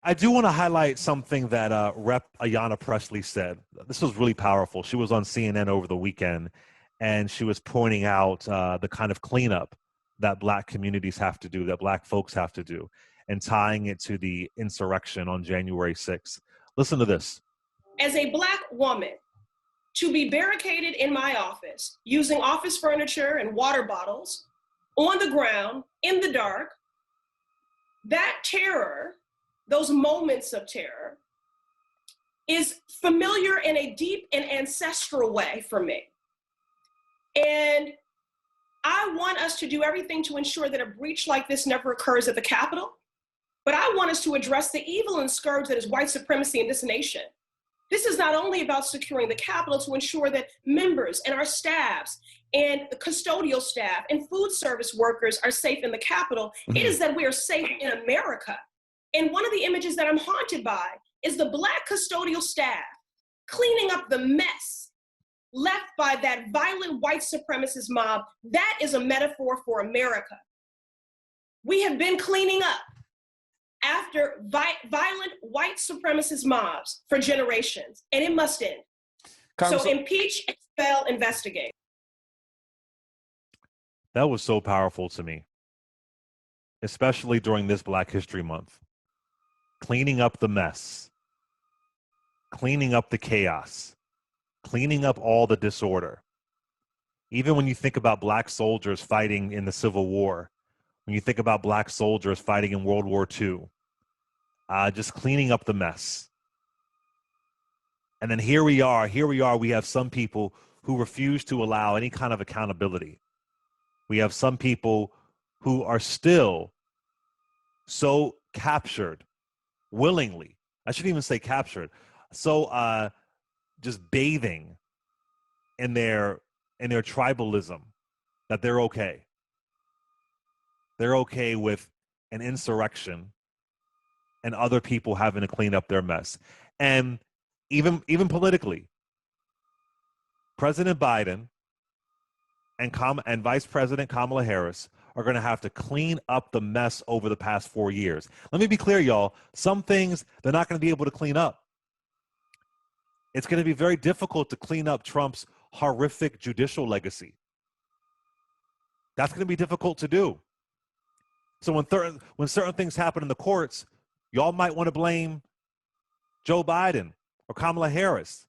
I do want to highlight something that Rep. Ayanna Pressley said. This was really powerful. She was on CNN over the weekend, and she was pointing out the kind of cleanup that Black communities have to do, that Black folks have to do, and tying it to the insurrection on January 6th. Listen to this. As a Black woman, to be barricaded in my office using office furniture and water bottles on the ground in the dark, that terror, those moments of terror, is familiar in a deep and ancestral way for me. And I want us to do everything to ensure that a breach like this never occurs at the Capitol, but I want us to address the evil and scourge that is white supremacy in this nation. This is not only about securing the Capitol to ensure that members and our staffs and the custodial staff and food service workers are safe in the Capitol. It is that we are safe in America. And one of the images that I'm haunted by is the Black custodial staff cleaning up the mess left by that violent white supremacist mob. That is a metaphor for America. We have been cleaning up after violent white supremacist mobs for generations, and it must end. So impeach, expel, investigate. That was so powerful to me, especially during this Black History Month. Cleaning up the mess, cleaning up the chaos, cleaning up all the disorder. Even when you think about Black soldiers fighting in the Civil War, when you think about Black soldiers fighting in World War II, just cleaning up the mess. And then here we are, we have some people who refuse to allow any kind of accountability. We have some people who are still so captured, willingly, I shouldn't even say captured, so just bathing in their tribalism that they're okay. They're okay with an insurrection and other people having to clean up their mess. And even politically, President Biden and Vice President Kamala Harris are going to have to clean up the mess over the past 4 years. Let me be clear, y'all. Some things they're not going to be able to clean up. It's going to be very difficult to clean up Trump's horrific judicial legacy. That's going to be difficult to do. So when certain things happen in the courts, y'all might want to blame Joe Biden or Kamala Harris,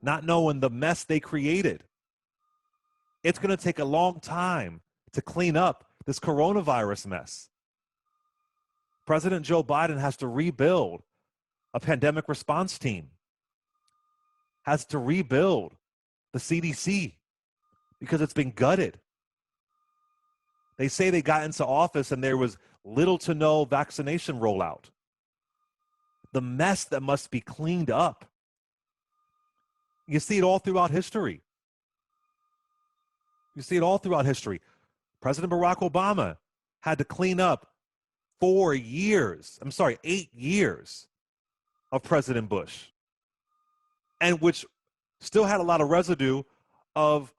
not knowing the mess they created. It's going to take a long time to clean up this coronavirus mess. President Joe Biden has to rebuild a pandemic response team, has to rebuild the CDC because it's been gutted. They say they got into office and there was little to no vaccination rollout. The mess that must be cleaned up. You see it all throughout history. You see it all throughout history. President Barack Obama had to clean up 8 years of President Bush, and which still had a lot of residue of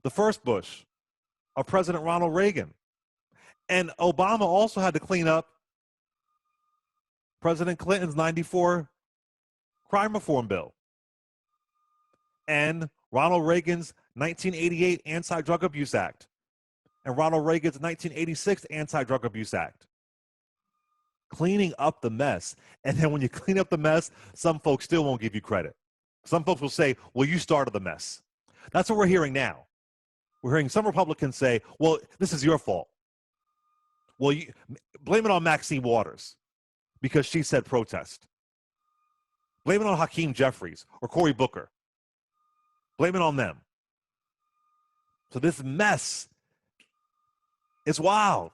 the first Bush, of President Ronald Reagan. And Obama also had to clean up President Clinton's 94 crime reform bill and Ronald Reagan's 1988 Anti-Drug Abuse Act and Ronald Reagan's 1986 Anti-Drug Abuse Act. Cleaning up the mess. And then when you clean up the mess, some folks still won't give you credit. Some folks will say, well, you started the mess. That's what we're hearing now. We're hearing some Republicans say, well, this is your fault. Well, you blame it on Maxine Waters because she said protest. Blame it on Hakeem Jeffries or Cory Booker. Blame it on them. So this mess, it's wild.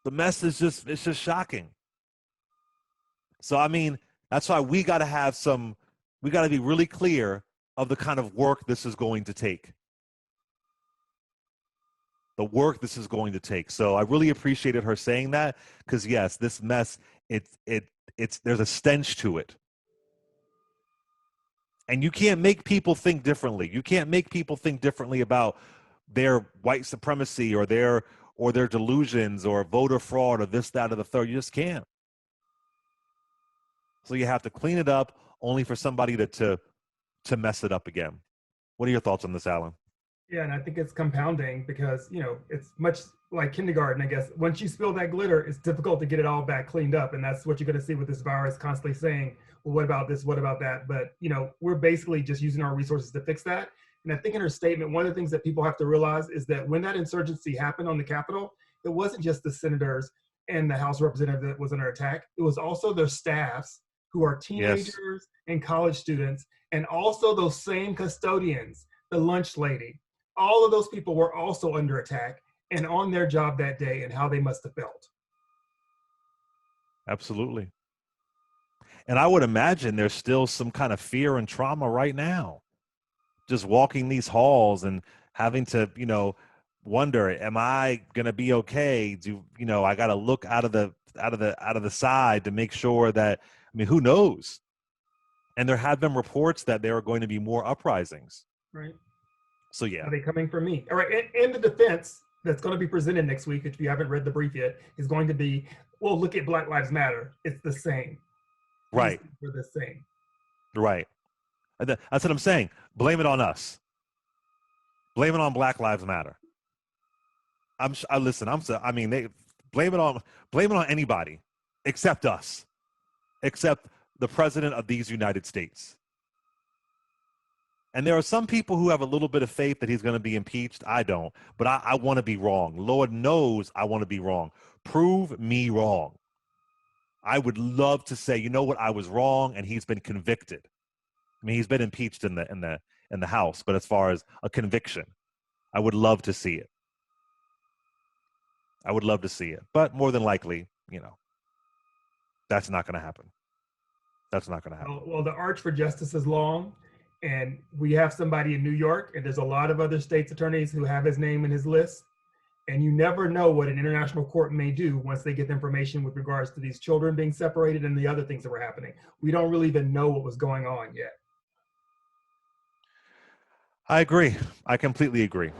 The mess is just shocking. So, I mean, that's why we got to be really clear of the kind of work this is going to take. The work this is going to take. So I really appreciated her saying that because, yes, this mess, there's a stench to it. And you can't make people think differently. You can't make people think differently about their white supremacy or their delusions or voter fraud or this, that, or the third. You just can't. So you have to clean it up only for somebody to mess it up again. What are your thoughts on this, Alan? Yeah, and I think it's compounding because, it's much like kindergarten, I guess. Once you spill that glitter, it's difficult to get it all back cleaned up. And that's what you're going to see with this virus, constantly saying, well, what about this? What about that? But, we're basically just using our resources to fix that. And I think in her statement, one of the things that people have to realize is that when that insurgency happened on the Capitol, it wasn't just the senators and the House representative that was under attack. It was also their staffs who are teenagers and college students, and also those same custodians, the lunch lady. All of those people were also under attack and on their job that day, and how they must have felt. Absolutely. And I would imagine there's still some kind of fear and trauma right now. Just walking these halls and having to, wonder, am I going to be okay? I got to look out of the side to make sure that, who knows? And there have been reports that there are going to be more uprisings. Right. So, yeah. Are they coming for me? All right. And the defense that's going to be presented next week, if you haven't read the brief yet, is going to be, well, look at Black Lives Matter. It's the same. Right. We're the same. Right. That's what I'm saying. Blame it on us. Blame it on Black Lives Matter. They blame it on anybody except us, except the president of these United States. And there are some people who have a little bit of faith that he's going to be impeached. I don't, but I want to be wrong. Lord knows I want to be wrong. Prove me wrong. I would love to say, you know what, I was wrong, and he's been convicted. He's been impeached in the House, but as far as a conviction, I would love to see it. I would love to see it, but more than likely, that's not going to happen. That's not going to happen. Well, the arch for justice is long. And we have somebody in New York, and there's a lot of other states' attorneys who have his name in his list. And you never know what an international court may do once they get the information with regards to these children being separated and the other things that were happening. We don't really even know what was going on yet. I agree. I completely agree.